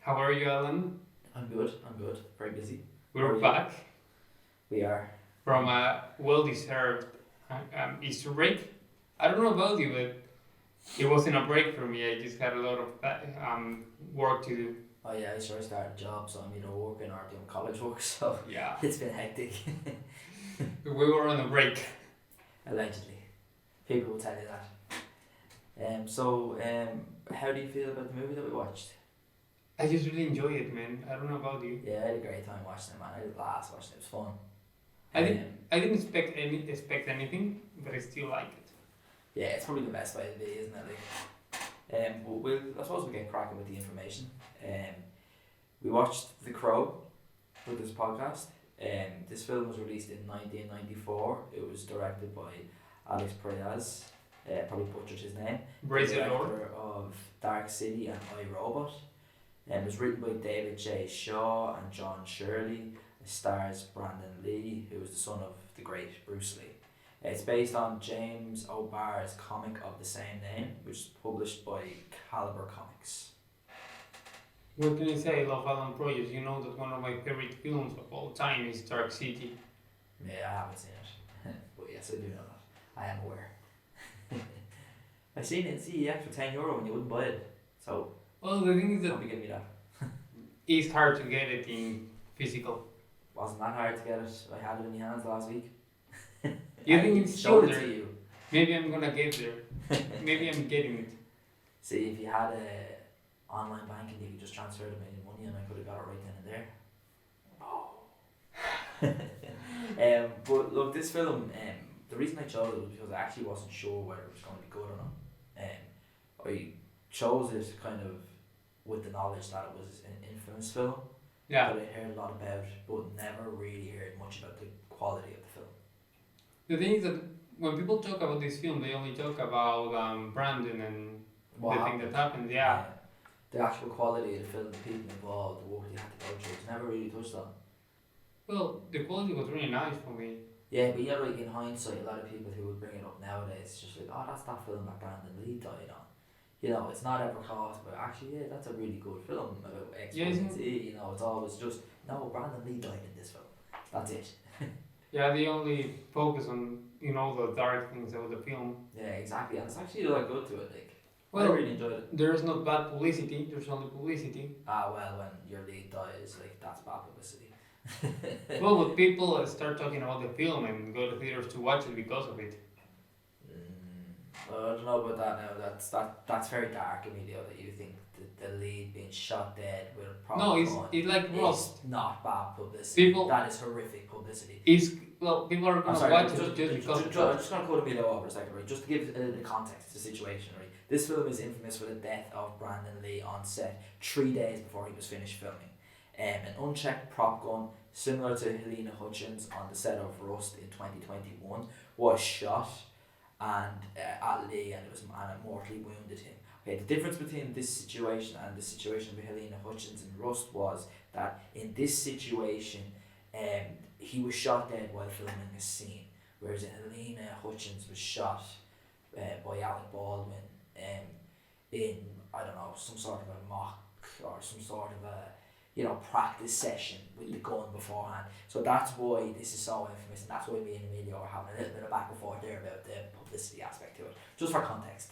How are you, Alan? I'm good. I'm good. Very busy. How We're are you? back We are. from a well-deserved Easter break. I don't know about you, but it wasn't a break for me. I just had a lot of work to do. Oh yeah, I sort of started a job, so I'm either working or doing college work. So Yeah, it's been hectic. we were on a break. Allegedly, people will tell you that. How do you feel about the movie that we watched? I just really enjoy it, man. I don't know about you. Yeah, I had a great time watching it, man. I had a blast watching it. It was fun. I didn't. I didn't expect anything, but I still like it. Yeah, it's probably the best way to be, isn't it? But I suppose we'll get cracking with the information. We watched The Crow for this podcast. This film was released in 1994. It was directed by Alex Proyas. Probably butchered his name. Praise the Lord. Director of Dark City and I, Robot. It was written by David J. Shaw and John Shirley. It stars Brandon Lee, who was the son of the great Bruce Lee. It's based on James O'Barr's comic of the same name, which is published by Caliber Comics. What can I say? I love Alan Proyas. You know that one of my favorite films of all time is Dark City. Yeah, I haven't seen it. But yes, I do know that. I am aware. I seen it in CEX for €10 and you wouldn't buy it. So, Well, the thing is that don't be giving me that. it's hard to get it in physical. Wasn't that hard to get it. I had it in my hands last week. You I think it's showed it shoulder? to you. Maybe I'm gonna get there. Maybe I'm getting it. See, if you had online banking, you could just transfer the money and I could have got it right then and there. Oh. But look, this film, the reason I chose it was because I actually wasn't sure whether it was going to be good or not. I chose it kind of with the knowledge that it was an infamous film Yeah. that I heard a lot about, but never really heard much about the quality of the film. The thing is that when people talk about this film, they only talk about Brandon and What the thing that happened. Yeah. The actual quality of the film, the people involved, the work they had to go through, it's never really touched on. Well, the quality was really nice for me. Yeah, but like in hindsight, a lot of people who would bring it up nowadays, just like, oh, that's that film that Brandon Lee died on. It's not ever caught, but actually, yeah, that's a really good film about X, Yeah, Y, isn't and Z. It's always just, no, Brandon Lee died in this film. That's it. Yeah, they only focus on the dark things of the film. Yeah, exactly, and it's actually like good to it. Like, I Well, really enjoyed it. there's not bad publicity. There's only publicity. Well, when your lead dies, like, that's bad publicity. Well, but people start talking about the film and go to theaters to watch it because of it. I don't know about that now. That's very dark, Emilio, that you think the lead being shot dead with a problem. No, it's like Rust. Not bad publicity. People- That is horrific publicity. People are I'm gonna sorry, watch just, it just just, because. just, I'm just going to cut Emilio over a second, right? Just to give a little context to the situation, right? This film is infamous for the death of Brandon Lee on set 3 days before he was finished filming. An unchecked prop gun, similar to Helena Hutchins on the set of Rust in 2021, was shot and at Lee, and it mortally wounded him. Okay, the difference between this situation and the situation with Helena Hutchins in Rust was that in this situation, he was shot dead while filming a scene, whereas Helena Hutchins was shot by Alec Baldwin in, I don't know, some sort of a mock or some sort of a practice session with the gun beforehand. So that's why this is so infamous, and that's why me and Emilio are having a little bit of back and forth there about the publicity aspect to it, just for context.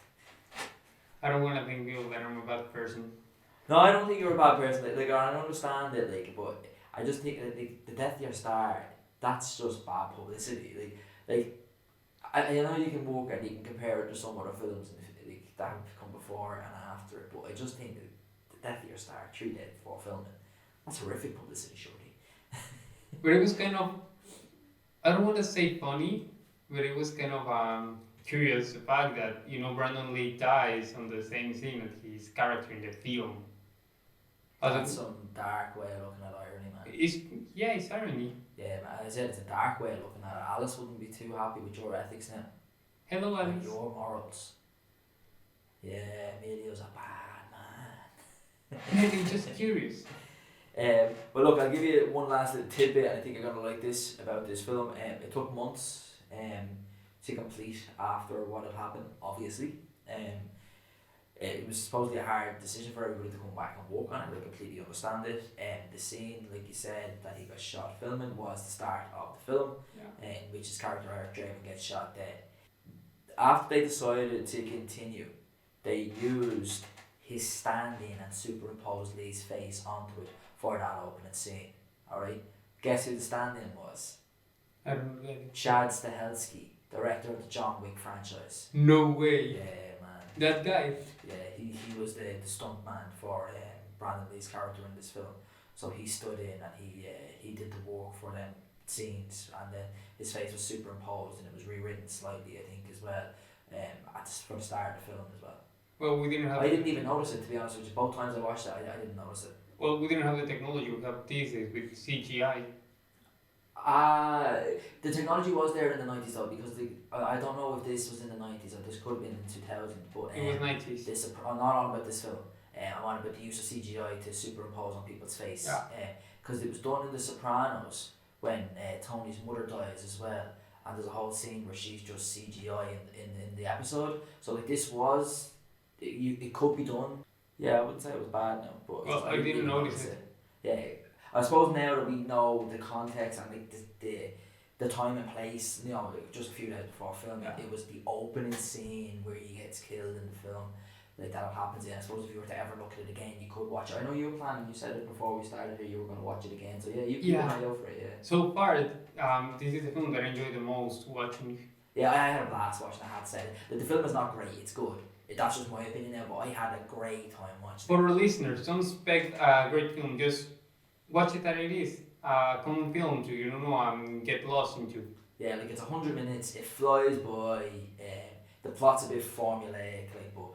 I don't want to think people that I'm a bad person. No, I don't think you're a bad person. Like I don't understand it, but I just think that the death of your star, that's just bad publicity. I know you can walk and you can compare it to some other films that have come before and after it, but I just think that the death of your star 3 days before filming, that's horrific publicity, surely. But it was kind of, I don't want to say funny, but it was kind of curious the fact that Brandon Lee dies on the same scene as his character in the film. That's some dark way of looking at irony, man. It's irony. Yeah, man, as I said, it's a dark way of looking at it. Alice wouldn't be too happy with your ethics now. Hello, Like Alice. your morals. Yeah, Emilio's a bad man. Maybe just curious. But look, I'll give you one last little tidbit, and I think you're going to like this about this film. It took months to complete after what had happened, obviously. It was supposedly a hard decision for everybody to come back and work on it. I completely understand it. The scene, like you said, that he got shot filming was the start of the film, Yeah. in which his character Eric Draven gets shot dead. After they decided to continue, they used his stand-in and superimposed Lee's face onto it for that opening scene. Alright? Guess who the stand-in was? I don't get it. Chad Stahelski, director of the John Wick franchise. No way. Yeah, man. That guy. Yeah, he was the stunt man for Brandon Lee's character in this film. So he stood in and he did the work for them scenes, and then his face was superimposed and it was rewritten slightly, I think, as well, for the start of the film as well. Well, we didn't have. I didn't even notice it, to be honest with you. Both times I watched it, I didn't notice it. Well, we didn't have the technology we have these days with CGI. The technology was there in the 90s though, because I don't know if this was in the 90s or this could have been in 2000, but It was 90s. I'm not on about this film. I'm on about the use of CGI to superimpose on people's face. Yeah. Because it was done in The Sopranos when Tony's mother dies as well, and there's a whole scene where she's just CGI in the episode. So like this was, it could be done. Yeah, I wouldn't say it was bad now, but Well, I didn't notice it. Yeah, I suppose now that we know the context and like the time and place, you know, like just a few days before filming, Yeah. it was the opening scene where he gets killed in the film. Like that happens, and I suppose if you were to ever look at it again, you could watch it. I know you were planning, you said it before we started here, you were going to watch it again, so yeah, you keep an eye out for it, yeah. So far, this is the film that I enjoy the most watching. Yeah, I had a blast watching it, I have to say. The film is not great, it's good. That's just my opinion now, but I had a great time watching For our listeners, don't expect a great film, just watch it as it is. Common film to, get lost into. Yeah, like it's 100 minutes, it flies by, the plot's a bit formulaic, like, but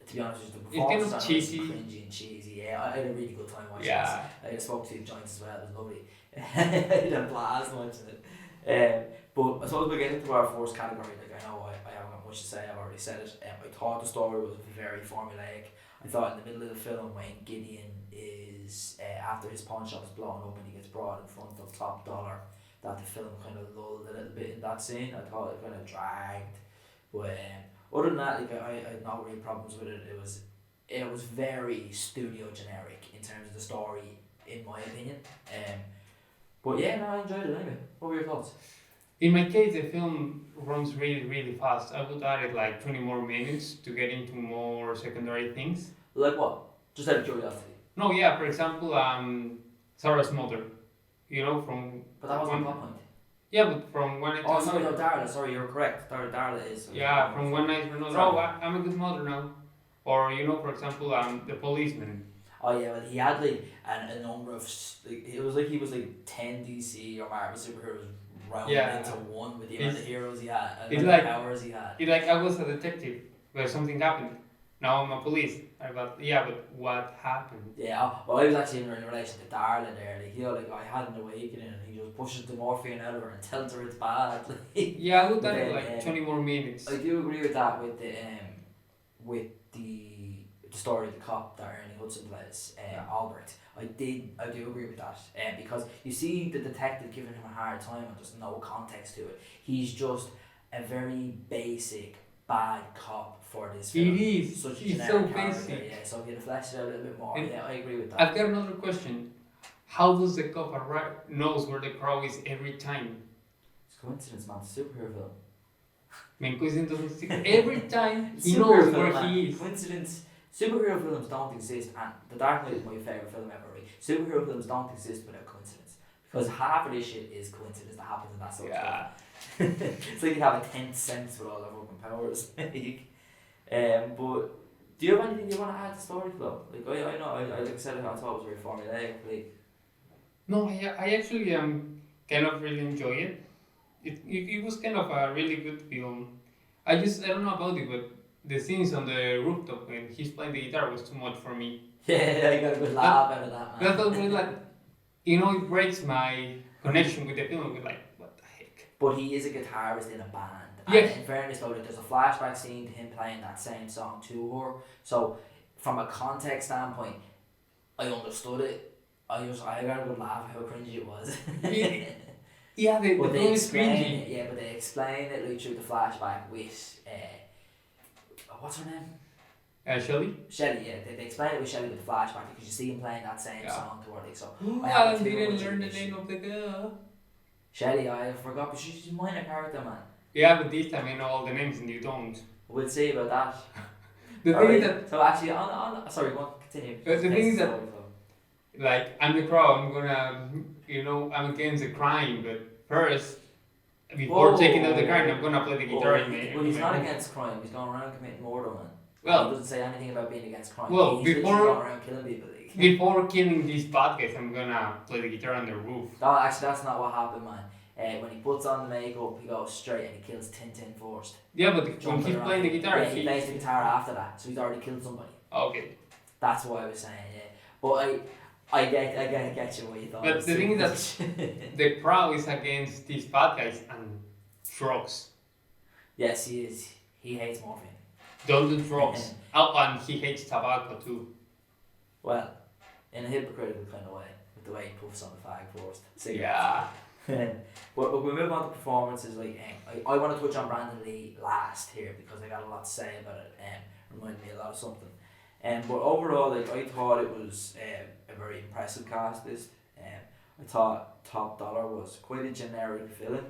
to be honest with you, the performance It's kind of cheesy. cringy and cheesy. Yeah, I had a really good time watching Yeah. this. I spoke to the joints as well, it was lovely. I had a blast watching it. But I suppose we'll get into our first category. Like, I know I haven't got much to say, I've already said it. I thought the story was very formulaic. I thought in the middle of the film when Gideon is, after his pawn shop is blown up and he gets brought in front of Top Dollar, that the film kind of lulled a little bit in that scene. I thought it kind of dragged. But other than that, like, I had no real problems with it. It was very studio generic in terms of the story, in my opinion. But yeah, no, I enjoyed it anyway. What were your thoughts? In my case, the film runs really, really fast. I would add it like 20 more minutes to get into more secondary things. Like what? Just out of curiosity. No, yeah, for example, Sarah's mother. From. But that wasn't when, the plot point. Yeah, but from one night to Oh, sorry, no, another. Darla. Sorry, you're correct. Darla is. Yeah, from one night to another. Sorry. Oh, I'm a good mother now. Or, for example, the policeman. Oh yeah, well he had like a number of it was like he was like 10 DC or Marvel superheroes rounded into one with the amount of heroes he had and the powers he had. It's like I was a detective where something happened. Now I'm a police. But what happened? Yeah, well I was actually in relation to Darla there. Like I had an awakening and he just pushes the morphine out of her and tells her it's bad. Yeah, I would add like 20 more minutes. I do agree with that with the story of the cop that Ernie Hudson plays, Albert. I do agree with that, because you see the detective giving him a hard time and there's no context to it. He's just a very basic bad cop for this film. It is. Such a He's generic so character, basic. yeah. So if you flesh it out a little bit more, And yeah, I agree with that. I've got another question. How does the cop knows where the crow is every time? It's coincidence, man. It's a superhero film. Coincidence doesn't stick. Every time he Superhero knows film, where man. he is. Coincidence. Superhero films don't exist, and The Dark Knight is my favourite film ever. Right? Superhero films don't exist without coincidence, because half of this shit is coincidence that happens in that sort of stuff. It's like you have a 10th sense with all their fucking powers. But do you have anything you want to add to the story flow? Like I know, like I said, I thought it was very formulaic. Like, No, I actually kind of really enjoy it. It was kind of a really good film. I don't know about it, but the scenes on the rooftop when he's playing the guitar was too much for me. yeah, I got a good laugh out of that, man. That was really like, it breaks my connection with the film. With like, what the heck? But he is a guitarist in a band. Yes. And in fairness though, there's a flashback scene to him playing that same song to her. So from a context standpoint, I understood it. I got a good laugh how cringy it was. Yeah, the But film is cringy. but they explain it like through the flashback with what's her name? Shelley? Shelley, yeah, they explain it with Shelley with the flashback because you see him playing that same Yeah. song to her, like, so I Ooh, haven't Alan too didn't much of learn an the issue. name of the girl. Shelley, I forgot, but she's a minor character, man. Yeah, but this time I know all the names and you don't. We'll see about that. The thing is Alright, that so actually, sorry, go on, continue. the Just in thing case is the that story flow. like I'm the crow. I'm gonna, I'm against the crime, but first, before taking out the crime, I'm gonna play the guitar in Well, in he's my not room. against crime. He's going around committing murder, man. And he Well, doesn't say anything about being against crime. well, He's literally going before around killing people. Like. before killing these bad guys, I'm gonna play the guitar on the roof. No, actually, that's not what happened, man. When he puts on the makeup, he goes straight and he kills Tintin first. Yeah, but when Jumping he's around. playing the guitar, Yeah, he plays the guitar after that, so he's already killed somebody. Okay. That's what I was saying, yeah. But I get you what you thought. But the thing is that the crowd is against these bad guys and drugs. Yes, he is. He hates morphine. Don't do drugs. Oh, and he hates tobacco too. Well, in a hypocritical kind of way, with the way he puffs on the fag first. Yeah. But we move on to performances. Like I want to touch on Brandon Lee last here because I got a lot to say about it. Reminded me a lot of something. But overall, like I thought it was a very impressive cast list. I thought Top Dollar was quite a generic villain,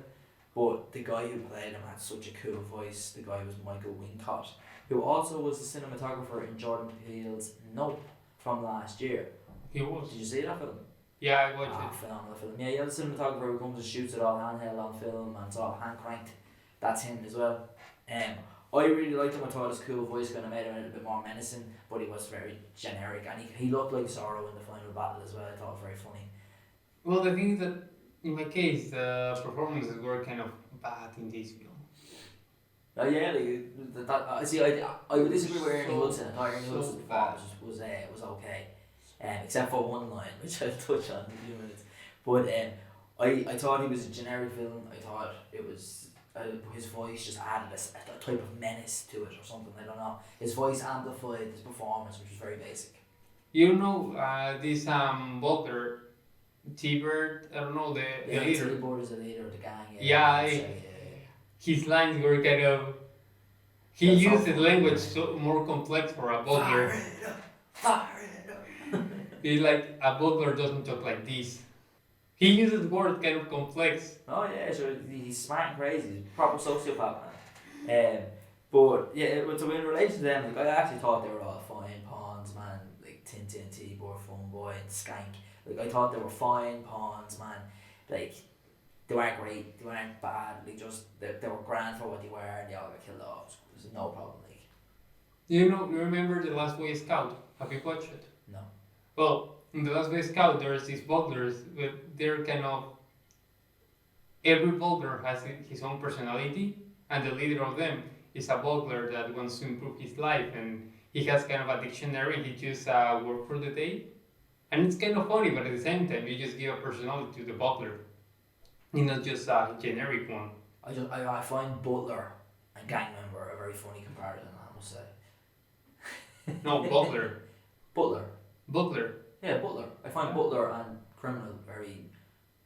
but the guy who played him had such a cool voice. The guy was Michael Wincott, who also was the cinematographer in Jordan Peele's Nope from last year. He was. Did you see that film? Yeah, I watched it. Phenomenal film. Yeah, the cinematographer who comes and shoots it all handheld on film and it's all hand cranked. That's him as well. I really liked him. I thought his cool voice kind of made him a little bit more menacing, but he was very generic and he looked like Zorro in the final battle as well. I thought it was very funny. Well, the thing is that in my case, the performances were kind of bad in this film. Yeah, like I would disagree with Ernie Hudson. I thought Ernie So Hudson's performance was okay, except for one line which I'll touch on in a few minutes. But I thought he was a generic villain. I thought it was his voice just added a type of menace to it or something. I don't know. His voice amplified his performance, which was very basic. You know, this Walker, T-Bird, I don't know, the leader. T-Bird is the leader of the gang. Yeah, his lines were kind of. He used the language so more complex for a butler. He's like a butler doesn't talk like this. He uses words kind of complex. Oh yeah, so he's smart and crazy. He's a proper sociopath, man. But yeah, so in relation to them, like I actually thought they were all fine pawns, man. Like Tintin, T-Boy, Funboy, and Skank. Like I thought they were fine pawns, man. Like they weren't great, they weren't bad. They were grand for what they were, and they all got killed off. It was no problem. Like You remember The Last Boy Scout? Have you watched it? no. Well, in The Last Boy Scout, there's these butlers, but they're kind of. Every butler has his own personality, and the leader of them is a butler that wants to improve his life, and he has kind of a dictionary. He chooses a word for the day, and it's kind of funny, but at the same time, you just give a personality to the butler, not just a generic one. I find butler and gang member a very funny comparison. I must say. No, butler. Butler. Butler. Yeah, butler. I find butler and criminal very,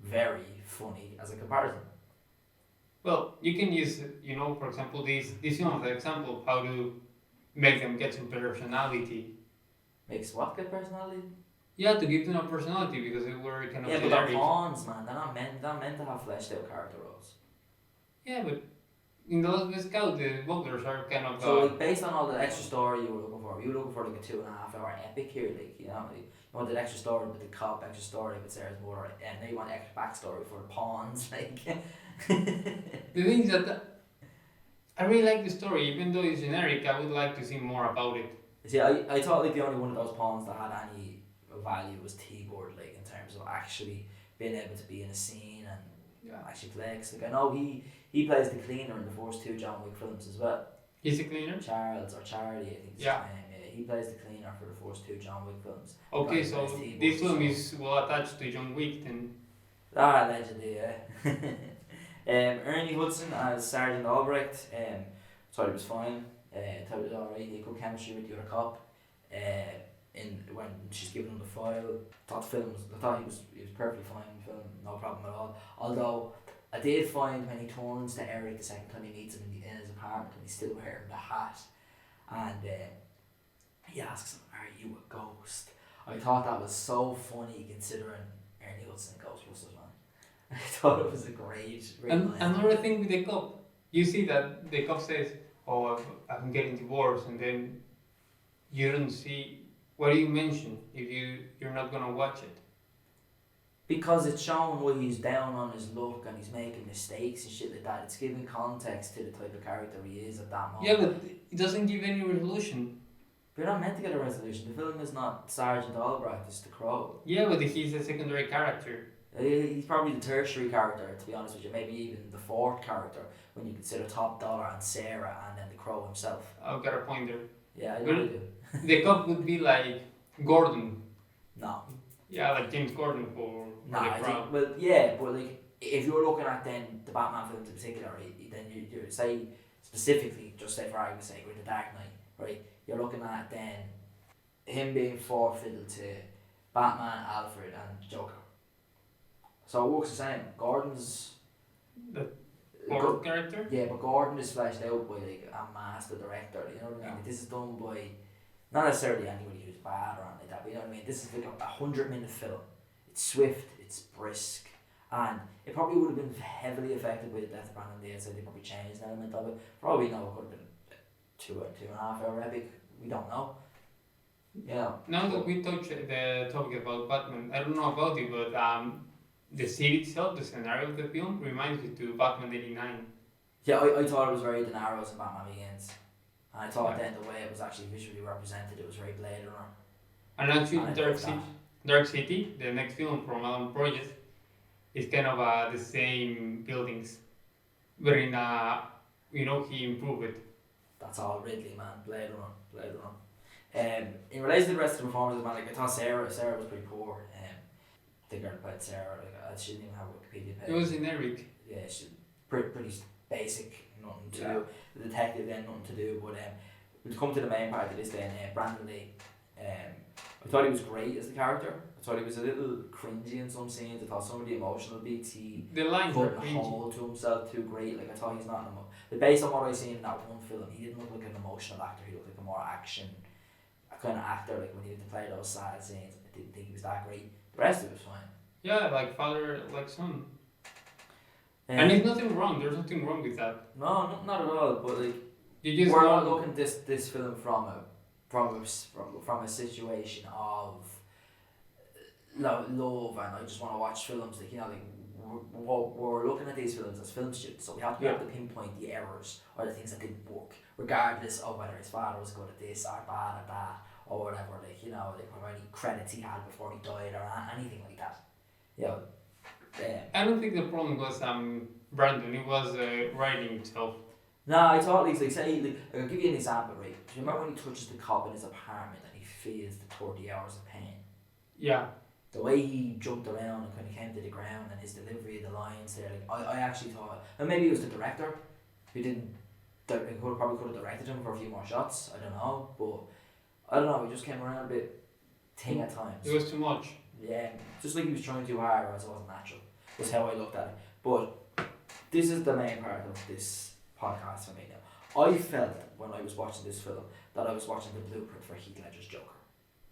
very funny as a comparison. Well, you can use, for example, this one as an example of how to make them get some personality. Makes what good personality? Yeah, to give them a personality because they were kind of Yeah, but generic. they're pawns, man. They're not meant to have fleshed out character roles. Yeah, but in the Last Boy Scout, the butlers are kind of. So, like, based on all the extra story you were looking for like a 2.5 hour epic here, like you wanted extra story with the cop, extra story with Sarah's mother, and now you want extra backstory for the pawns, like. The thing is that I really like the story, even though it's generic. I would like to see more about it. See, I thought like the only one of those pawns that had any value was T-Board, like in terms of actually being able to be in a scene and actually play. Cause, like I know he plays the cleaner in the first 2 John Wick films as well. He's a cleaner? Charles or Charlie, I think. His name. Yeah, he plays the cleaner for the first 2 John Wick films. Okay, so this film is well attached to John Wick then. Allegedly, yeah. Ernie Hudson as Sergeant Albrecht. Thought he was fine. Thought it was alright. He had good chemistry with the other cop. When she's giving him the file, I thought he was perfectly fine in the film, no problem at all. Although I did find when he turns to Eric the second time he meets him in his apartment and he's still wearing the hat, and He asks him, "Are you a ghost?" I thought that was so funny considering Ernie Hudson in Ghostbusters, man. I thought it was a great And line. another thing with the cop, you see that the cop says, "Oh, I'm getting divorced," and then you don't see what do you mention if you're not gonna watch it. Because it's showing why he's down on his luck and he's making mistakes and shit like that. It's giving context to the type of character he is at that Yeah, moment. but it doesn't give any resolution. But you're not meant to get a resolution. The film is not Sergeant Albright, it's the Crow. Yeah, but he's a secondary character. He's probably the tertiary character, to be honest with you. Maybe even the fourth character when you consider Top Dollar and Sarah and then the Crow himself. I've got a point there. Yeah, I know Well, you do. The cop would be like Gordon. No. Yeah, like James Gordon for No, the I Crown. think, well, yeah, but like, if you're looking at then the Batman films in particular, right, then you say specifically, just say for argument's sake, with the Dark Knight, right, you're looking at then him being fourth fiddle to Batman, Alfred, and Joker. So it works the same. Gordon's The fourth character? yeah, but Gordon is fleshed out by like a master director. You know what I mean? Yeah. Like, this is done by not necessarily anybody who's bad or anything like that. But you know what I mean? This is like a 100-minute film. It's swift. It's brisk. And it probably would have been heavily affected by the death of Brandon Lee. I'd say they probably changed an element of it. Probably no, it could have been 2.5 hour epic. We don't know. Yeah. Now that we touch the topic about Batman, I don't know about you, but the scene itself, the scenario of the film, reminds me to Batman '89. Yeah, I thought it was very De Niro's in Batman Begins. And I thought Yeah. then the way it was actually visually represented, it was very Blade Runner. And actually, And I love that. Dark City, the next film from Alan Proyas, is kind of the same buildings, but in he improved it. That's all Ridley, man. Blade Runner. Blade Runner. In relation to the rest of the performances, man, like I thought Sarah was pretty poor. The girl who played Sarah, she didn't even have a Wikipedia page. It was generic. Yeah, she's pretty basic, nothing to Yeah. do. The detective then nothing to do, but we'll come to the main part of this then. Brandon Lee. I thought he was great as the character. I thought he was a little cringy in some scenes. I thought some of the emotional beats he The lines were couldn't cringy. hold to himself too great. Like I thought he's not but based on what I seen in that one film, he didn't look like an emotional actor. He looked like a more action, a kind of actor. Like when he had to play those sad scenes, I didn't think he was that great. The rest of it was fine. Yeah, like father, like son. And there's nothing wrong. There's nothing wrong with that. no, not at all. But like You just we're not know- looking this film from a situation of love and I just want to watch films like we're looking at these films as film students, so we have to be able to pinpoint the errors or the things that didn't work, regardless of whether his father was good at this or bad at that or whatever. Or any credits he had before he died or anything like that. I don't think the problem was Brandon. It was writing itself. Nah, I thought I'll give you an example, right? Do you remember when he touches the cop in his apartment and he feels the 30 hours of pain? Yeah. The way he jumped around and kind of came to the ground and his delivery of the lines there, I actually thought, and maybe it was the director who didn't, probably could have directed him for a few more shots, I don't know, but I don't know, he just came around a bit ting at times. It was too much. Yeah, just like he was trying too hard or else it wasn't natural, was how I looked at it. But this is the main part of this podcast for me now. I felt when I was watching this film that I was watching the blueprint for Heath Ledger's Joker.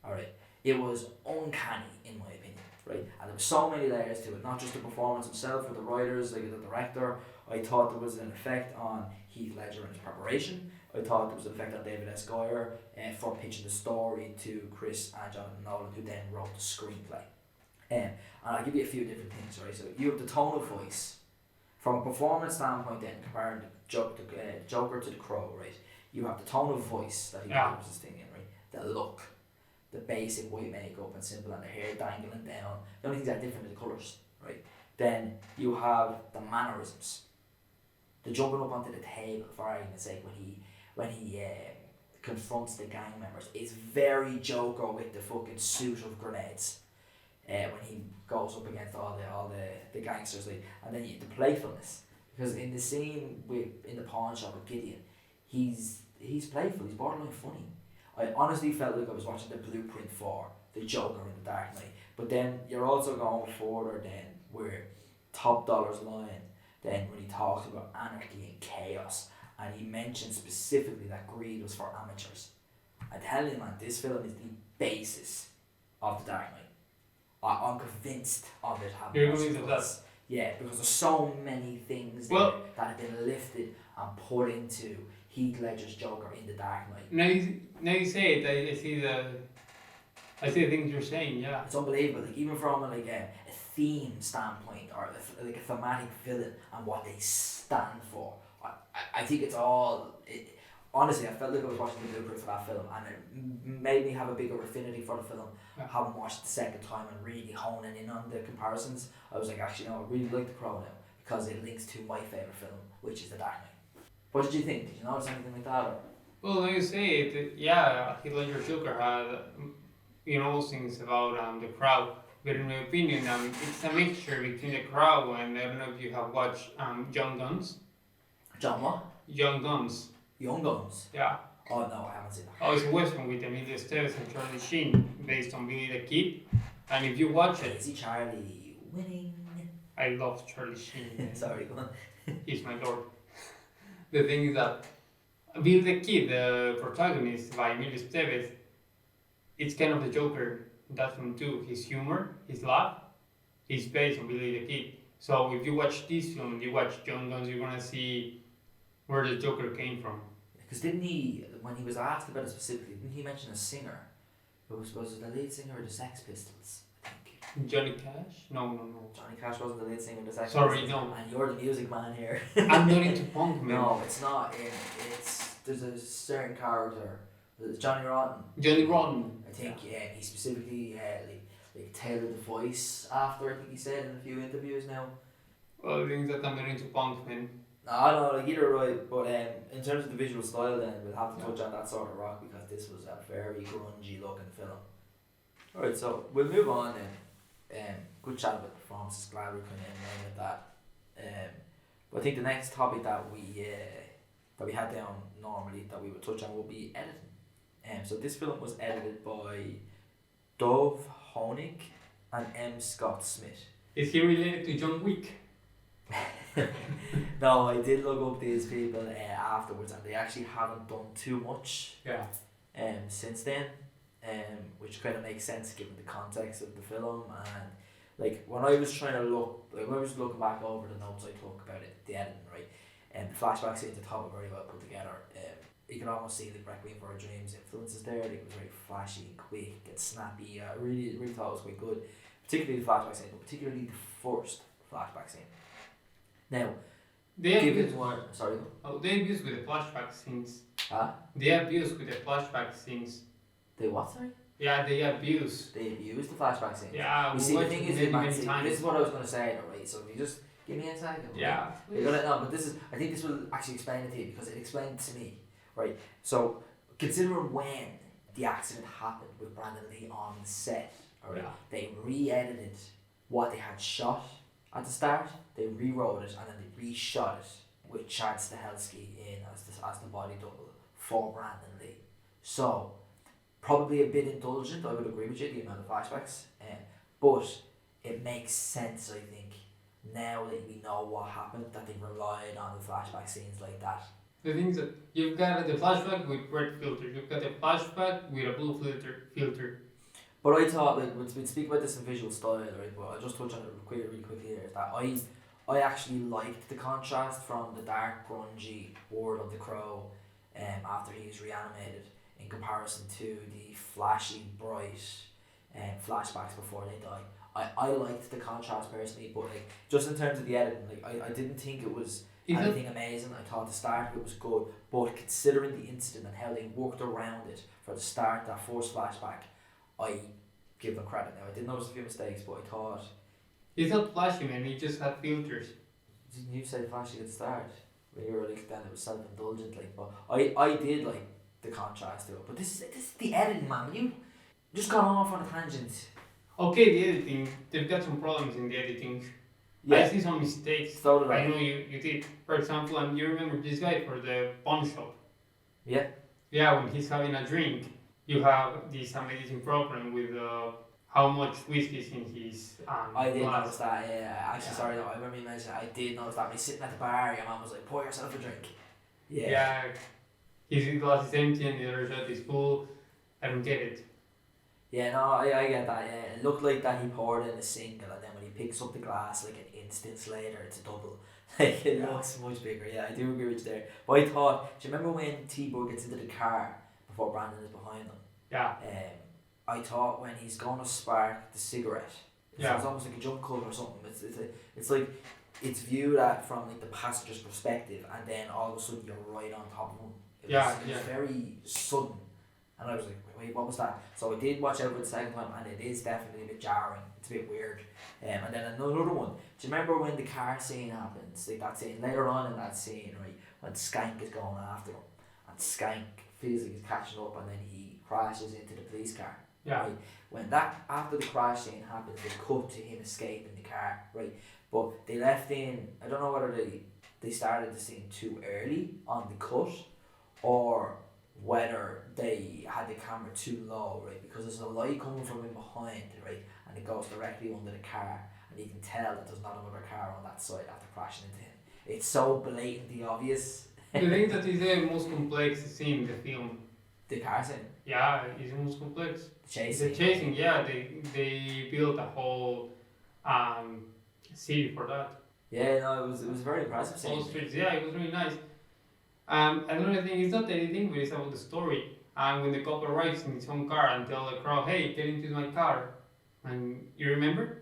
Alright. It was uncanny in my opinion, right? And there were so many layers to it, not just the performance himself or the writers, like the director. I thought there was an effect on Heath Ledger and his preparation. I thought there was an effect on David S. Goyer for pitching the story to Chris and Jonathan Nolan, who then wrote the screenplay. And I'll give you a few different things, right? So you have the tone of voice. From a performance standpoint then, comparing the Joker to the Crow, right? You have the tone of voice that he delivers this thing in, right? The look. The basic white makeup and simple and the hair dangling down. The only things that are different are the colours, right? Then you have the mannerisms. The jumping up onto the table, for argument's sake, when he confronts the gang members, is very Joker with the fucking suit of grenades. When he goes up against all the gangsters, like, and then the playfulness, because in the scene in the pawn shop with Gideon, he's playful, he's borderline funny. I honestly felt like I was watching the blueprint for the Joker in the Dark Knight. But then you're also going further then where Top Dollar's line, then when he talks about anarchy and chaos, and he mentioned specifically that greed was for amateurs. I tell you, man, this film is the basis of the Dark Knight. I'm convinced of it having You're watched convinced it of once. Yeah, because there's so many things there Well, that have been lifted and put into Heath Ledger's Joker in The Dark Knight. now you say it, I see the things you're saying. Yeah. It's unbelievable. Like even from a theme standpoint or like a thematic villain and what they stand for. I think it's all. Honestly, I felt like I was watching the blueprint for that film, and it made me have a bigger affinity for the film. Yeah. Having watched it the second time and really honing in on the comparisons, I was like, actually, no, I really like The Crow now because it links to my favourite film, which is The Dark Knight. What did you think? Did you notice anything like that? Or? Well, now you say it, yeah, Heath Ledger Joker had, those things about the crowd. But in my opinion, it's a mixture between the crowd and I don't know if you have watched Young Guns. John what? Young Guns. Young Guns? Yeah. Oh no, I haven't seen that. Oh, it's a western with Emilio Estevez and Charlie Sheen, based on Billy the Kid. And if you watch it, Crazy Charlie winning. I love Charlie Sheen. Sorry, go on. He's my lord. The thing is that Billy the Kid, the protagonist by Emilio Estevez, it's kind of the Joker in that film too. His humor, his laugh, is based on Billy the Kid. So if you watch this film and you watch Young Guns, you're gonna see where the Joker came from. Because didn't he, when he was asked about it specifically, didn't he mention a singer? Was it the lead singer of the Sex Pistols? I think. Johnny Cash? No. Johnny Cash wasn't the lead singer of the Sex Sorry, Pistols. no. And you're the music man here. I'm not into punk, man. No, it's not. There's a certain character. It's Johnny Rotten. Johnny Rotten. I think, yeah, he specifically like tailored the voice after, I think he said in a few interviews now. Well, the thing is that I'm not into punk, man. No, like either right, but in terms of the visual style, then we'll have to touch on that sort of rock because this was a very grungy looking film. Alright, so we'll move on then. Good chat about performances, glad we're coming in with that. But I think the next topic that we had down normally that we would touch on would be editing. So this film was edited by Dove Honig and M. Scott Smith. Is he related to John Wick? No, I did look up these people afterwards, and they actually haven't done too much. Yeah. Since then, which kind of makes sense given the context of the film and like when I was trying to look, like when I was looking back over the notes I took about it, the editing, right, and the flashback scenes at the top are very well put together. You can almost see the Requiem for a Dream's influences there. Like, it was very flashy and quick and snappy. I really thought it was quite good, particularly the flashback scene, but particularly the first flashback scene. Now, They have give it views. more. Sorry. Oh, they have views with the flashback scenes. Huh? They have views with the flashback scenes. They what? Sorry. Yeah, they have views. They used the flashback scenes. Yeah, You we see, the watched thing it is, many, man, many see, times. this is what I was going to say, right? So if you just give me a second. Right? Yeah. You're gonna know, but I think this will actually explain it to you because it explained it to me, right? So considering when the accident happened with Brandon Lee on the set, alright, Yeah. they re-edited what they had shot at the start. They rewrote it and then they reshot it with Chad Stahelski in as the body double for Brandon Lee. So probably a bit indulgent, I would agree with you, the amount of flashbacks, but it makes sense, I think, now that we know what happened, that they relied on the flashback scenes like that. The thing is that you've got the flashback with red filter. You've got the flashback with a blue filter. But I thought, like, when we speak about this in visual style, right, but I'll just touch on it really quickly here, is that I actually liked the contrast from the dark, grungy world of the Crow after he's reanimated in comparison to the flashy, bright flashbacks before they die. I liked the contrast personally, but like just in terms of the editing, like I didn't think it was anything amazing. I thought the start of it was good, but considering the incident and how they worked around it for the start, that first flashback, I give them credit now. I did notice a few mistakes, but I thought... It's not flashy, man. He just had filters. Didn't you say flashy at the start? When you were like, then it was self-indulgent, like, but I did like the contrast to it. But this is the editing, man. You just got off on a tangent. Okay, the editing. They've got some problems in the editing. Yeah. I see some mistakes. So did I. I know you did. For example, you remember this guy for the pawn shop. Yeah. Yeah, when he's having a drink, you have this amazing problem with how much whiskey is in his I did glass. notice that, yeah. Actually, Yeah. sorry, no, I remember you mentioned it. I did notice that. When he's sitting at the bar, your mum was like, pour yourself a drink. Yeah. Yeah, his glass is empty and the other shot is full. I don't get it. Yeah, no, I get that, yeah. It looked like that he poured in a single and then when he picks up the glass like an instance later it's a double. Like it Yeah. looks much bigger, yeah, I do agree with you there. But I thought, do you remember when T-Bug gets into the car before Brandon is behind him? Yeah. I thought when he's going to spark the cigarette, Yeah. it's almost like a jump cut or something. It's like it's viewed at from like the passenger's perspective, and then all of a sudden you're right on top of him. It was very sudden, and I was like, wait, what was that? So I did watch it for the second time, and it is definitely a bit jarring. It's a bit weird. And then another one. Do you remember when the car scene happens? Like that scene later on in that scene, right? When Skank is going after him, and Skank feels like he's catching up, and then he crashes into the police car. Yeah. Right? When that after the crash scene happens, they cut to him escaping the car, right? But they left in. I don't know whether they started the scene too early on the cut, or whether they had the camera too low, right? Because there's a light coming from in behind, right, and it goes directly under the car, and you can tell that there's not another car on that side after crashing into him. It's so blatantly obvious. I think that is the most complex scene in the film. The car scene. Yeah, it's the most complex. The chasing. The chasing, yeah, they built a whole city for that. Yeah, no, it was very impressive scene. All streets, yeah, it was really nice. Another thing is not anything, but it's about the story. And when the cop arrives in his own car and tell the crowd, "Hey, get into my car," and you remember?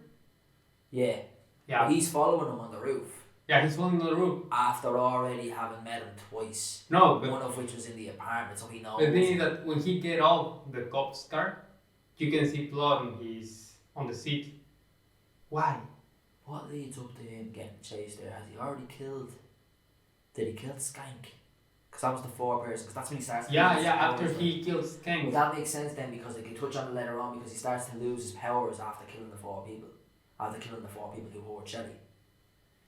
Yeah. Yeah. But he's following him on the roof. Yeah, he's falling on the roof. After already having met him twice. No, but one of which was in the apartment, so he knows. the thing is that when he get off the cop's car, you can see blood on the seat. Why? What leads up to him getting chased there? Has he already killed? Did he kill Skank? Because that was the four person. Because that's when he starts. Yeah. After he kills Skank. Well, that makes sense then because they touch on it later on because he starts to lose his powers after killing the four people. After killing the four people who hurt Shelley.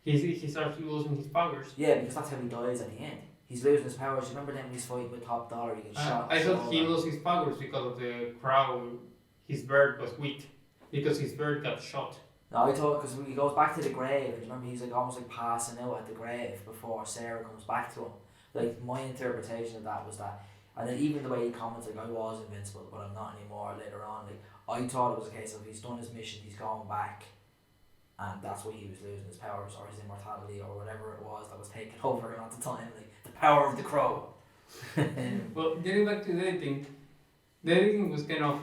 He starts losing his powers. Yeah, because that's how he dies at the end. He's losing his powers. You remember then when he's fighting with Top Dollar, he gets shot. I thought he lost his powers because of the crowd. His bird was weak because his bird got shot. No, I thought because he goes back to the grave. And you remember he's like almost like passing out at the grave before Sarah comes back to him. Like my interpretation of that was that, and then even the way he comments like I was invincible, but I'm not anymore. Later on, like I thought it was a case of he's done his mission, he's gone back. And that's why he was losing his powers or his immortality or whatever it was that was taking over him at the time, like the power of the crow. Well, getting back to the editing was kind of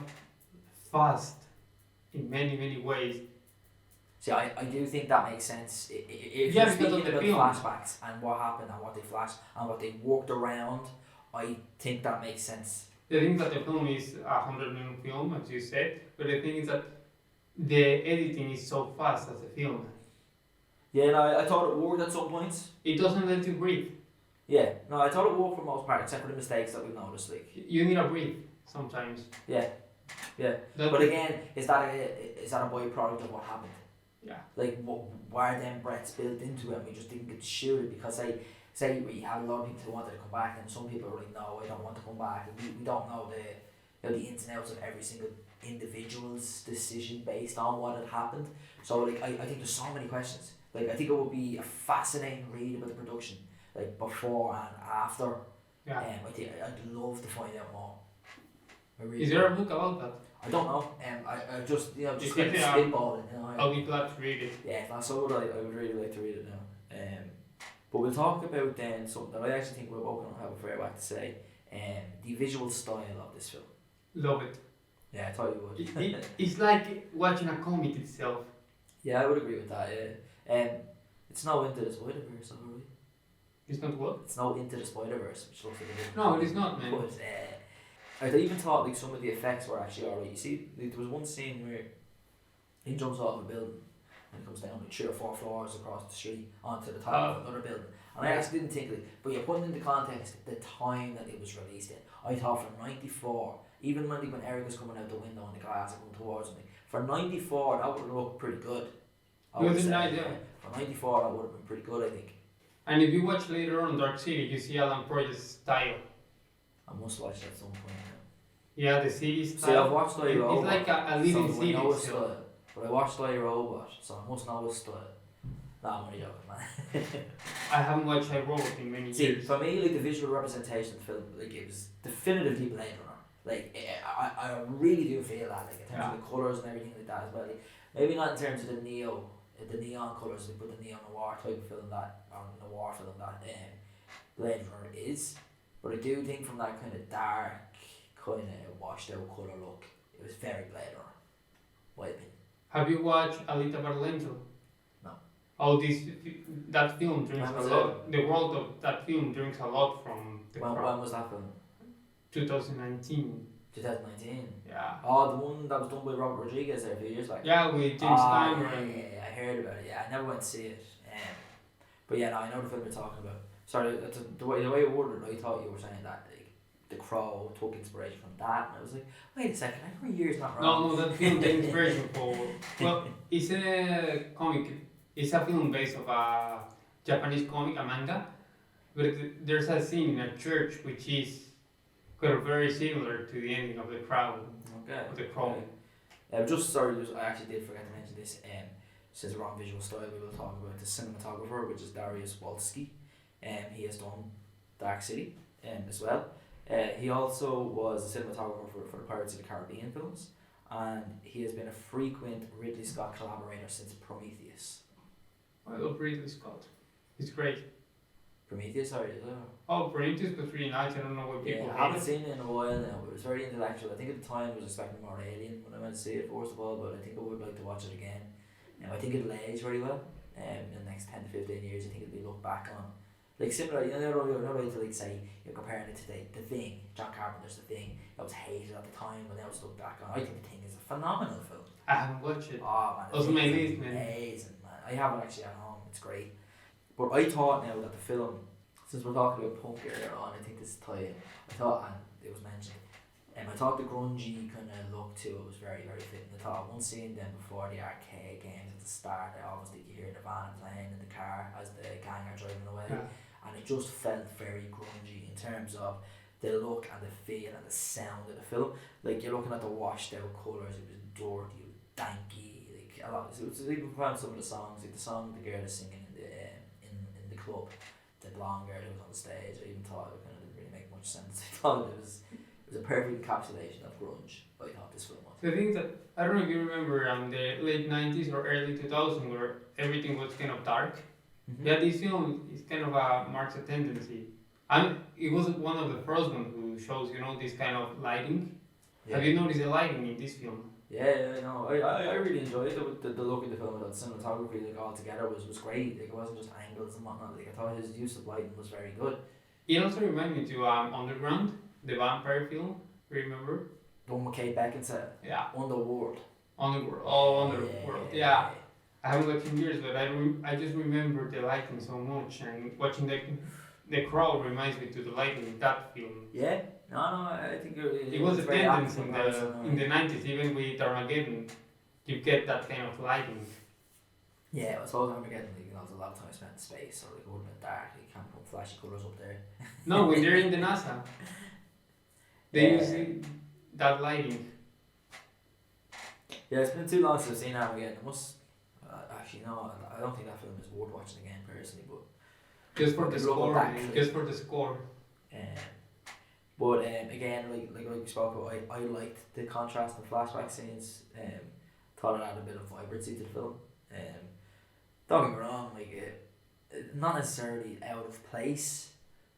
fast in many ways. See, I do think that makes sense. If Yeah, you're because of speaking the about film. flashbacks and what happened and what they flashed and what they worked around, I think that makes sense. The thing that the film is a 100-minute film, as you said, but the thing is that the editing is so fast as a film. Yeah, no, I thought it worked at some points. It doesn't let you breathe. Yeah, no, I thought it worked for the most part, except for the mistakes that we've noticed. Like, You need a breathe sometimes. yeah. But again, is that a byproduct of what happened? Yeah. Like, why are them breaths built into it and we just didn't get to shoot it? Because say we had a lot of people who wanted to come back and some people were like, no, I don't want to come back. And we don't know the ins and outs of every single individual's decision based on what had happened. So like I think there's so many questions. Like I think it would be a fascinating read about the production, like before and after. Yeah. I think I'd love to find out more. Is there a book about that? I don't know. I just just If kind of it, um, spitballing. I'll be glad to read it. Yeah, if that's so good, I would really like to read it now. But we'll talk about then something that I actually think we're both going to have a fair whack to say. The visual style of this film. Love it. Yeah, I thought you would. It's like watching a comic itself. Yeah, I would agree with that. Yeah. It's no Into the Spider-Verse, are we? It's not what? It's no Into the Spider-Verse, which looks like a bit. No, it is not, man. But I even thought like some of the effects were actually alright. You see, like, there was one scene where he jumps off a building and he comes down like 3 or 4 floors across the street onto the top of another building. And I actually didn't think like, but you're putting into context the time that it was released in. I thought from '94, even when Eric was coming out the window and the glass and coming towards me, for '94 that would have looked pretty good. I would say, yeah. For '94 that would have been pretty good, I think. And if you watch later on Dark City, you see Alan Proyas' style. I must watch that at some point now. Yeah, the city See, style. I've watched It's like a living so city. I know his still. style. But I watched iRobot, so I must know his style. No, I'm only joking, man. I haven't watched iRobot in many See, years. for me, like the visual representation of the film, like it was definitively Blade Runner. Like I really do feel that, like in terms Yeah. of the colours and everything like that as well. Like, maybe not in terms of the neon colours, like, but the neo noir type of film that, or noir film that Blade Runner is. But I do think from that kind of dark, kind of washed out colour look, it was very Blade Runner, my opinion. Have you watched Alita Battle Angel? No. Oh, that film drinks When a was lot. The world of that film drinks a lot from the When crowd. was that film? 2019. 2019. Yeah. Oh, the one that was done by Robert Rodriguez there a few years back. Yeah, with James Yeah, Cameron. I heard about it. Yeah, I never went to see it. But yeah, no, I know the film you're talking about. Sorry, the way you worded it, I thought you were saying that like The Crow took inspiration from that, and I was like, wait a second, I heard years not wrong. No, that film the inspiration for. Well, it's a comic. It's a film based of a Japanese comic, a manga. But there's a scene in a church which is kind of very similar to the ending of The Crow. Okay. Of The Crow. I actually did forget to mention this. Since we're on visual style, we will talk about the cinematographer, which is Dariusz Wolski. He has done Dark City as well. He also was a cinematographer for the Pirates of the Caribbean films, and he has been a frequent Ridley Scott collaborator since Prometheus. I love Ridley Scott. It's great. Prometheus, sorry, is it? Oh, Prometheus was really nice. I don't know what people I haven't seen it in a while now, but it was very intellectual. I think at the time I was expecting more Alien when I went to see it first of all, but I think I would like to watch it again. I think it'll age very well. In the next 10 to 15 years, I think it'll be looked back on. Like similar, you're not ready to like say you're comparing it to the Thing, John Carpenter's The Thing. That was hated at the time, but now it's looked back on. I think The Thing is a phenomenal film. I haven't watched it. Oh man, That's my list, man. Amazing, man. I have it actually at home. It's great. But I thought now that the film, since we're talking about punk earlier on, I think this is tie-in. I thought, and it was mentioned, I thought the grungy kind of look to it was very, very fitting. I thought one scene then before the arcade games at the start, I almost think you hear Nirvana playing in the car as the gang are driving away. Yeah. And it just felt very grungy in terms of the look and the feel and the sound of the film. Like you're looking at the washed out colours, it was dirty, it was danky, like a lot. It was even from some of the songs, like the song the girl is singing in the club, the blonde girl who was on the stage. I even thought it kind of didn't really make much sense. I thought it was a perfect encapsulation of grunge. I thought this film was. The thing that I don't know if you remember the late 90s or early 2000s where everything was kind of dark. Mm-hmm. Yeah, this film is kind of marks a tendency. And it was one of the first one who shows, this kind of lighting. Yeah. Have you noticed the lighting in this film? Yeah, no, I really enjoyed the look of the film. I thought the cinematography like altogether was great. Like it wasn't just angles and whatnot. Like I thought his use of lighting was very good. It also reminded me to Underground, the vampire film. Remember? The one with Kate Beckinsale. Yeah. Underworld. Underworld. Oh, Underworld. Yeah. I haven't watched in years, but I just remember the lighting so much, and watching the crowd reminds me to the lighting in that film. Yeah. No, I think It was a very tendency apt in the 90s, even with Armageddon, you get that kind of lighting. Yeah, I suppose Armageddon, like, there's a lot of time spent in space, or like it would have been dark. You can't put flashy colours up there. No, when they're in the NASA, they use that lighting. Yeah, it's been too long since I've seen Armageddon. It must actually no, I don't think that film is worth watching again personally, but Just for the score, back, just for the score. But again, like we spoke about, I liked the contrast and flashback scenes. Thought it added a bit of vibrancy to the film. Don't get me wrong, like not necessarily out of place,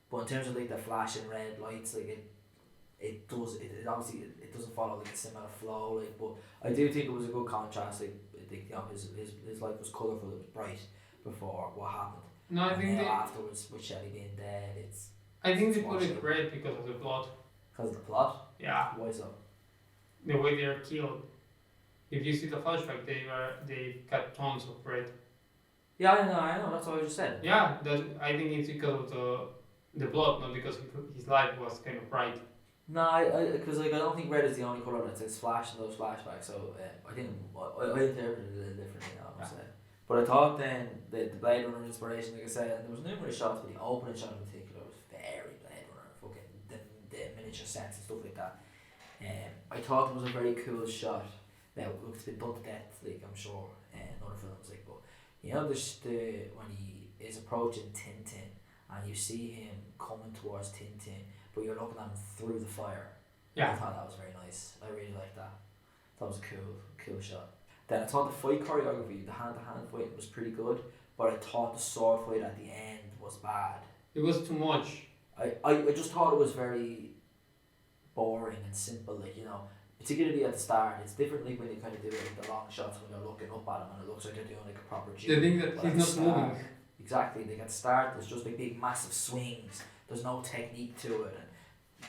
but in terms of like the flashing red lights, like it obviously it doesn't follow like a similar flow, like, but I do think it was a good contrast. Like his life was colourful, it was bright before what happened. No, I think afterwards with Shelley being dead, I think they put it red because of the plot. Because of the plot? Yeah. Why so? The way they are killed. If you see the flashback, they got tons of red. Yeah, I know. That's what I just said. Yeah, I think it's because of the plot, not because his life was kind of bright. No, because I don't think red is the only colour that says flash in those flashbacks. So I think I interpreted it a little differently. I must say. But I thought then the Blade Runner inspiration, like I said, and there was numerous shots, but the opening shot in particular was very Blade Runner. Fucking the miniature sets and stuff like that. I thought it was a very cool shot. Now it looks a bit done to death, like I'm sure in other films, like, but when he is approaching Tintin and you see him coming towards Tintin, but you're looking at him through the fire. I Yeah, thought that was very nice. I really liked that. That was a cool shot. Then I thought the fight choreography, the hand-to-hand fight was pretty good, but I thought the sword fight at the end was bad. it was too much. I just thought it was very boring and simple, like, particularly at the start. It's different like when you kind of do it with the long shots when they're looking up at him and it looks like they're doing like a proper The jig. thing that But he's at the not start, moving. exactly, like at the start, there's just like big massive swings. There's no technique to it, and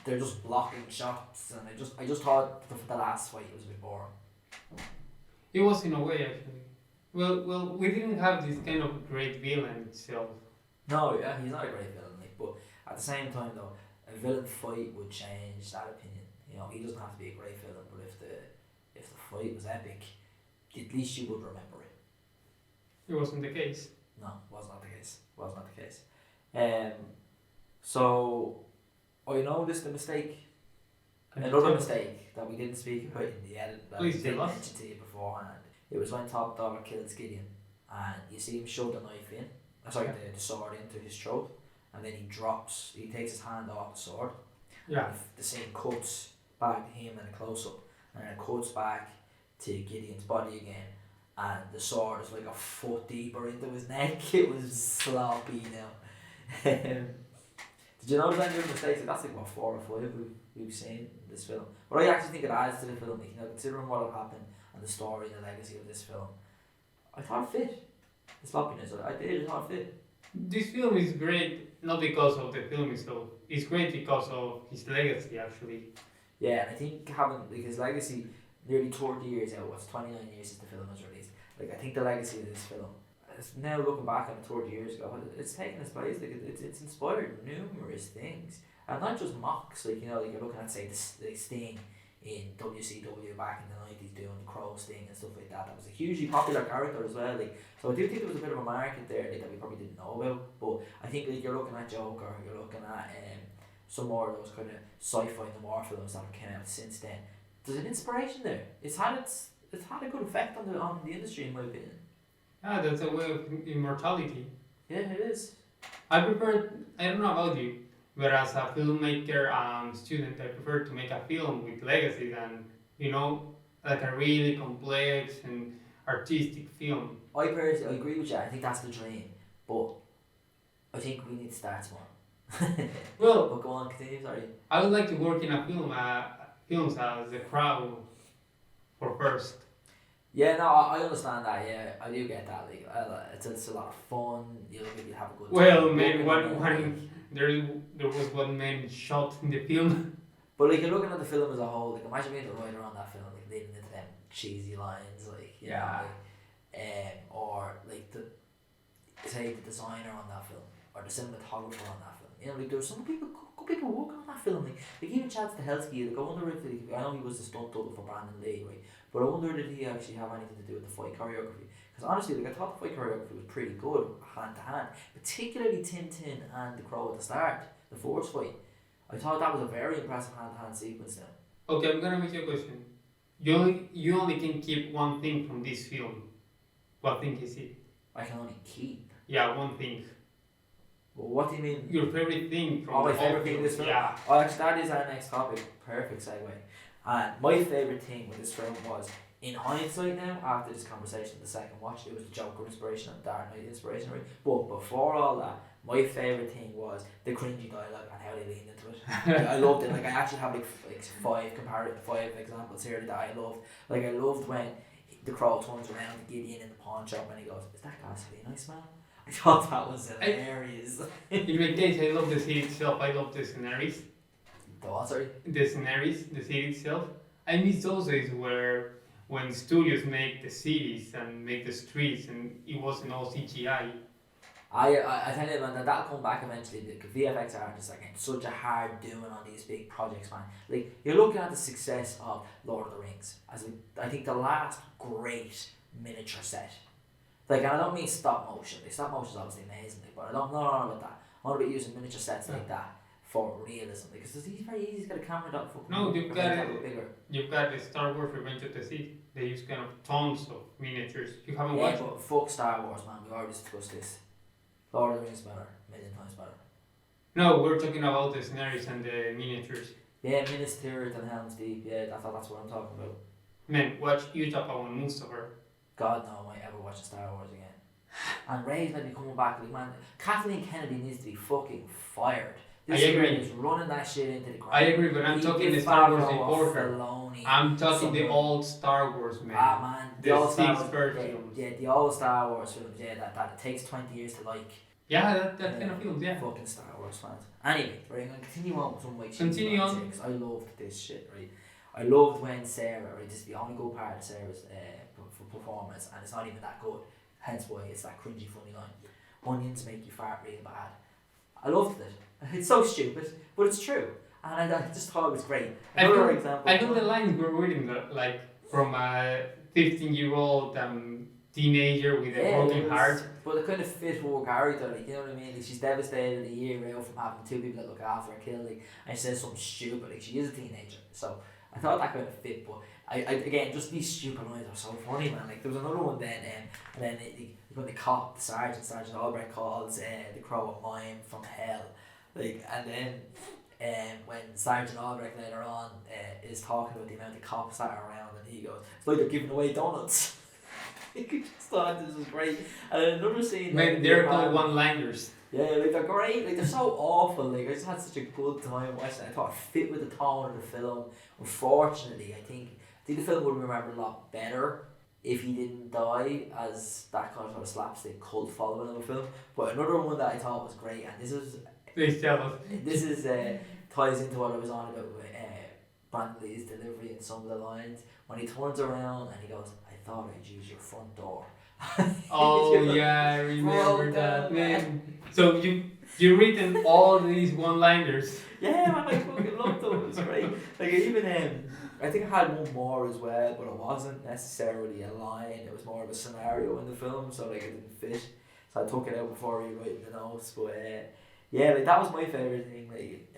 they're just blocking shots. And I just thought the last fight was a bit boring. It was in a way actually. Well, we didn't have this kind of great villain itself. No, yeah, he's not a great villain, like, but at the same time though, a villain fight would change that opinion. He doesn't have to be a great villain, but if the fight was epic, at least you would remember it. It wasn't the case. No, was not the case. Was not the case. So I noticed a mistake. Can you Another tell- mistake that we didn't speak about in the edit that we Please didn't tell us. mention to you beforehand. It was when Top Dog kills Gideon and you see him shove the knife in, Yeah. the sword into his throat, and then he takes his hand off the sword. Yeah. And the scene cuts back to him in a close up, and then it cuts back to Gideon's body again, and the sword is like a foot deeper into his neck. It was sloppy now. Did you notice any other mistakes? Like, that's like what 4 or 5 we've seen in this film. But I actually think it adds to the film. Like, considering what will happen and the story and the legacy of this film, I thought it fit. The sloppiness, I thought it fit. This film is great not because of the film itself. It's great because of his legacy actually. Yeah, and I think having like his legacy nearly 30 years out, what's 29 years since the film was released. Like, I think the legacy of this film, it's now looking back on it 30 years ago, it's taken its place. Like, it's inspired numerous things, and not just mocks. Like, like you're looking at say the Sting in WCW back in the 90s doing the Crow Sting and stuff like that. That was a hugely popular character as well. Like, so I do think there was a bit of a market there like, that we probably didn't know about. But I think like you're looking at Joker, you're looking at some more of those kind of sci-fi noir films that have came out since then. There's an inspiration there. It's had a good effect on the industry in my opinion. Ah, that's a way of immortality. Yeah, it is. I prefer, I don't know about you, but as a filmmaker student, I prefer to make a film with legacy than, like a really complex and artistic film. I agree with you. I think that's the dream, but I think we need to start small. Well, But go on, continue. Sorry. I would like to work in a films as a crowd for first. Yeah, no, I understand that. Yeah, I do get that. Like, it's a lot of fun. You have a good. Well, time. maybe Looking at it, one there was one man shot in the film. But like you're looking at the film as a whole. Like, imagine being the writer on that film, like leading into them cheesy lines, like Yeah. or like the designer on that film or the cinematographer on that film. Like there were some people, good people working on that film. Like even Chad Stahelski. Like I wonder if I know he was the stunt double for Brandon Lee, right? But I wonder did he actually have anything to do with the fight choreography? Because honestly, like I thought the fight choreography was pretty good hand to hand, particularly Tintin and the Crow at the start, the force fight. I thought that was a very impressive hand to hand sequence now. Okay, I'm gonna make you a question. You only can keep one thing from this film. What thing is it? I can only keep. Yeah, one thing. Well, what do you mean? Your favorite thing from My the favourite whole thing in this film? Yeah. Oh, actually, that is our next topic. Perfect segue. And my favourite thing with this film was, in hindsight now, after this conversation, the second watch, it was the Joker inspiration and Dark Knight inspiration. Right? But before all that, my favourite thing was the cringy dialogue and how they leaned into it. Like, I loved it. Like I actually have like five examples here that I loved. Like I loved when the Crow turns around to Gideon in the pawn shop and he goes, "Is that gasoline I smell?" I thought that was hilarious. In my case, I love the city itself. I love the sceneries. The what, sorry? The sceneries, the city itself. I miss those days where when studios make the cities and make the streets and it wasn't all CGI. I tell you, man, that'll come back eventually. The VFX artists are getting such a hard doing on these big projects, man. Like, you're looking at the success of Lord of the Rings as I think the last great miniature set. Like, and I don't mean stop motion. Like, stop motion is obviously amazing, like, but I don't know about that. I'm about using miniature sets like that for realism, because it's very easy to get a camera that fucking No, you've got it. bigger. You've got the Star Wars Revenge of the Sith. They use kind of tons of miniatures. You haven't Yeah, watched but fuck Star Wars, man. We already discussed this. Lord of the Rings better, a million times better. No, we're talking about the sceneries and the miniatures. Yeah, Minas Tirith and Helm's Deep. Yeah, that's what I'm talking about. Man, watch Utah and Mustafa. God no, I might ever watch Star Wars again. And Ray's maybe coming back. Like man, Kathleen Kennedy needs to be fucking fired. I This girl agree. is running that shit into the ground. I agree, but I'm talking the Star Wars before her. I'm talking the old Star Wars, man. Ah man, the old Star Wars films. Yeah, the old Star Wars films. Yeah, that it takes 20 years to like. Yeah, that kind of films. Yeah. Fucking Star Wars fans. Anyway, right, I'm gonna continue on with some of my Continue on. because I loved this shit, right. I loved when Sarah, right, this is the only good part of Sarah's performance, and it's not even that good. Hence why it's that cringy, funny line. Onions make you fart real bad. I loved it. It's so stupid, but it's true, and I just thought it was great. Another example. I feel the lines were reading like from a 15-year-old teenager with a broken heart. But it kind of fit her character, like, you know what I mean? Like, she's devastated a year out from having two people that look after her killed, like, and she says something stupid, like, she is a teenager. So I thought that kind of fit, but I again, just these stupid lines are so funny, man. Like, there was another one then, and then when the cop, the Sergeant Albrecht calls the Crow a mime from hell, like, and then when Sergeant Albrecht later on is talking about the amount of cops that are around, and he goes, it's like they're giving away donuts. I just thought this was great. And then another scene. Man, they're called one-liners. Yeah, like they're great. Like they're so awful. Like I just had such a good time watching it. I thought it fit with the tone of the film. Unfortunately, I think the film would be remembered a lot better if he didn't die as that kind of sort of slapstick cult following of a film. But another one that I thought was great, and this is Please tell us. This is ties into what I was on about with Brandon Lee's delivery and some of the lines when he turns around and he goes, I thought I'd use your front door. Oh yeah, I remember that, man. So you written all these one-liners. Yeah, man, I fucking loved them. It was great. Like even I think I had one more as well, but it wasn't necessarily a line. It was more of a scenario in the film, so like it didn't fit. So I took it out before rewriting the notes. But yeah, like that was my favorite thing. Like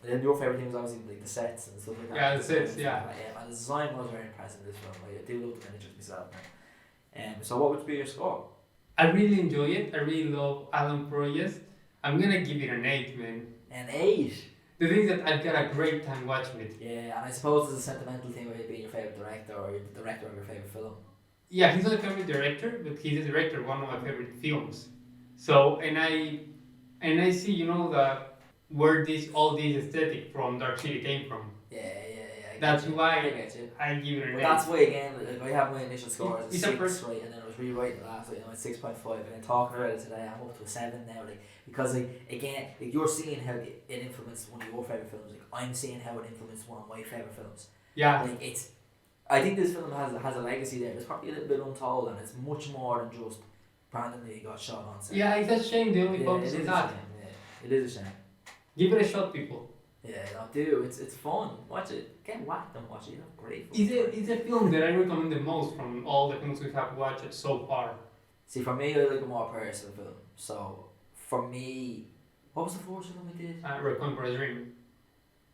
and then your favourite thing was obviously like the sets and stuff like that. Yeah, the sets, yeah. And the design was very impressive in this film. Like, I do love the miniatures myself, man. So what would be your score? I really enjoy it. I really love Alan Proyas. I'm gonna give it an 8, man. An 8? The thing is that I've got a great time watching it. Yeah, and I suppose there's a sentimental thing with it being your favourite director or the director of your favourite film. Yeah, he's not a favorite director, but he's the director of one of my favorite films. So, and I see, you know, where all this aesthetic from Dark City came from. Yeah. That's why I get you. I give it an 8. That's why again, like I have my initial score as a It's 6, right, and then I was rewriting it last week, and I went 6.5, and then talking about it today, I'm up to a 7 now, like because like again, like you're seeing how it influenced one of your favourite films, like I'm seeing how it influenced one of my favourite films. Yeah. Like I think this film has a legacy there. It's probably a little bit untold, and it's much more than just Brandon Lee got shot on set. Yeah, it's a shame they only focus on that. Yeah, it is a shame. Give it a shot, people. Yeah, no, do. It's fun. Watch it. Get whacked and watch it. You know, great. It's a film that I recommend the most from all the films we have watched so far. See, for me, I like a more personal film. So, for me, what was the first film we did? Requiem for a Dream.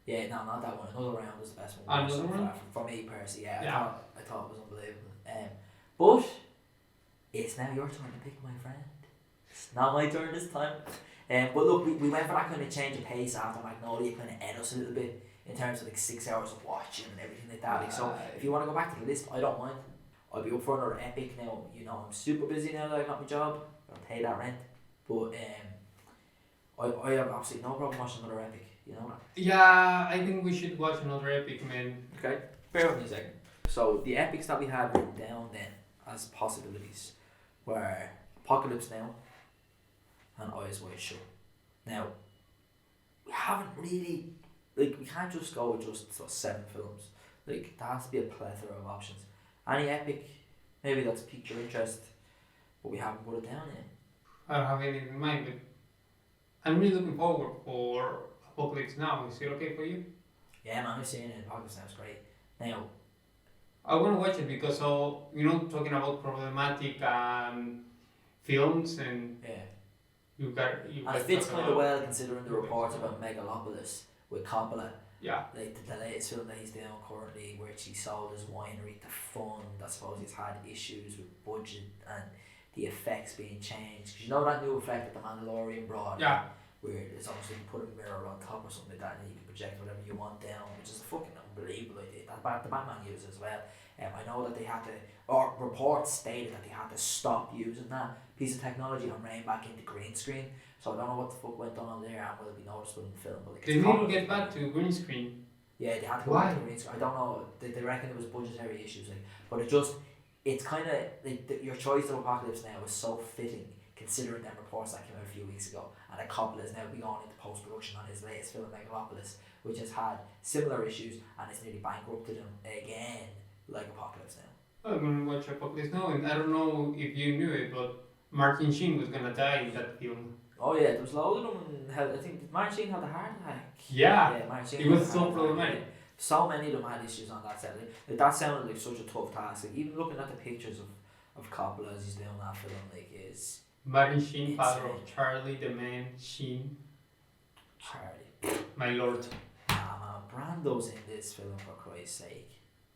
Yeah, no, not that one. Another Round was the best one. Another one? For me, personally, yeah. Yeah. I thought it was unbelievable. But it's now your turn to pick, my friend. It's not my turn this time. But look, we went for that kind of change of pace after Magnolia, kind of ate us a little bit in terms of like 6 hours of watching and everything like that. Like, so if you want to go back to the list, I don't mind. I'll be up for another epic now. You know, I'm super busy now that I got my job. I'll pay that rent. But I have absolutely no problem watching another epic. You know that? Yeah, I think we should watch another epic, man. Okay, bear with me a second. So the epics that we had written down then as possibilities were Apocalypse Now and Eyes Wide Shut. Now, we haven't really, like, we can't just go with just 7 films. Like, there has to be a plethora of options. Any epic, maybe that's piqued your interest, but we haven't put it down yet. I don't have anything in mind, but I'm really looking forward for Apocalypse Now. Is it okay for you? Yeah, man, I've seen it. Apocalypse Now is great. Now, I want to watch it because, talking about problematic films and yeah. you got And it fits kind of well considering the reports about Megalopolis with Coppola. Yeah. Like the latest film that he's doing currently, which he sold his winery to fund. I suppose he's had issues with budget and the effects being changed. Because you know that new effect that The Mandalorian brought, Yeah. where it's almost like you put a mirror on top or something like that, and you can project whatever you want down, which is a fucking unbelievable idea. The Batman uses as well. I know that they had to, or reports stated that they had to stop using that piece of technology and rein back into green screen. So I don't know what the fuck went on there and will it be noticeable in the film. But like, They need to get back to green screen. yeah, they had to go back to green screen. I don't know. They reckon it was budgetary issues, like, but it's kind of like your choice of Apocalypse Now is so fitting considering them reports that came out a few weeks ago, and that Coppola is now going into post production on his latest film Megalopolis, which has had similar issues and it's nearly bankrupted him again, like Apocalypse Now. I'm gonna watch Apocalypse Now, and I don't know if you knew it, but Martin Sheen was gonna die in that film. Oh yeah, there was loads of them. I think Martin Sheen had a heart attack. Yeah, Martin Sheen it was so problematic. So many of them had issues on that set. Like, that sounded like such a tough task. Like, even looking at the pictures of Coppola as he's doing that film, like, is Martin Sheen, father of Charlie the Man Sheen. Charlie. My lord. Ah man, Brando's in this film for Christ's sake.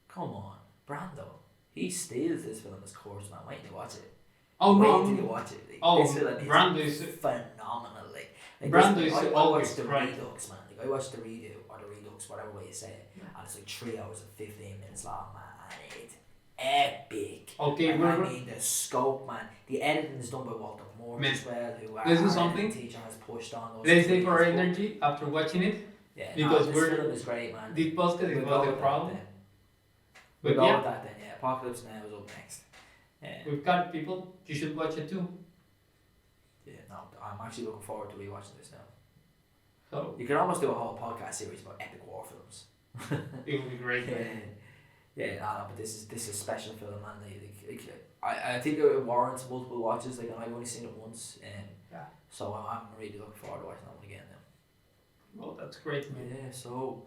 Come on, Brando. He steals this film as course, man. Wait till you watch it. Oh Wait no! till you watch it. Like, Oh, this film Brando is phenomenal. Like Brando is I always watched the right. Redux, man. Like, I watched the redo or the Redux, whatever way you say it, and it's like 3 hours and 15 minutes long, man, and it's epic. Okay, and I mean the scope, man. The editing is done by Walter Moore as well, who this our is something editing teacher has pushed on those. let's say for energy after watching it. Yeah, because this we're film is great, man. this podcast is We'll about go the with problem. that then. But We'll go yeah, with that then, yeah. Apocalypse Now is up next. we've got people. You should watch it too. Yeah, no, I'm actually looking forward to rewatching this now. So You could almost do a whole podcast series about epic war films. it would be great. Yeah, no, but this is a special film, man. I think it warrants multiple watches. Like, I've only seen it once, Yeah. so I'm really looking forward to watching that one again now. Well, that's great, man. Yeah, so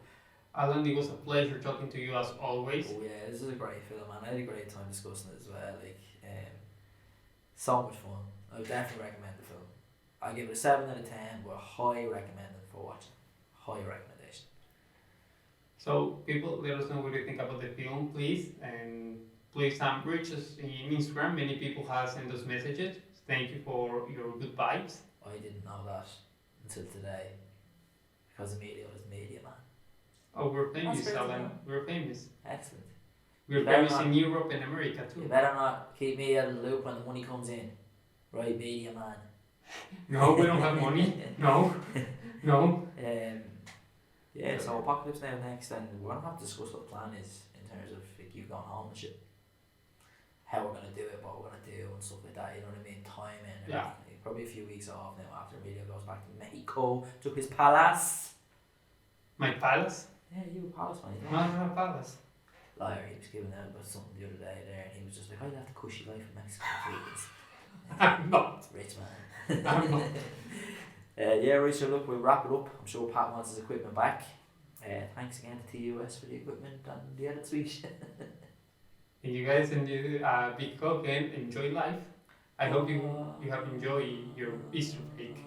Alan, it was a pleasure talking to you as always. oh yeah, this is a great film, man. I had a great time discussing it as well. Like, so much fun. I would definitely recommend the film. I give it a 7 out of 10, but high recommended for watching. High recommendation. So people, let us know what you think about the film, please, and please reach us in Instagram. Many people have sent us messages. Thank you for your good vibes. I didn't know that until today, because Emilio is media man. Oh, we're famous, That's great to Alan. know. We're famous. Excellent. We're Very famous in much. Europe and America You too. better not keep me out of the loop when the money comes in. Right, media man. No, we don't have money. No, no. Yeah, so Apocalypse Now next, and we're going to have to discuss what the plan is in terms of like, you going home and shit. How we're going to do it, what we're going to do and stuff like that, you know what I mean? Timing and Yeah. everything. Probably a few weeks off now after Emilio goes back to Mexico, to his palace. My palace? Yeah, you a palace man, you I know? don't have palace. Liar, he was giving out about something the other day there, and he was just like, I left the cushy life in Mexico for 3 years. I'm not. Rich man. I'm not. Yeah, right, so look, we'll wrap it up. I'm sure Pat wants his equipment back. Thanks again to TUS for the equipment and the edit suite. And you guys enjoy Big Cock and enjoy life. I hope you have enjoyed your Easter break.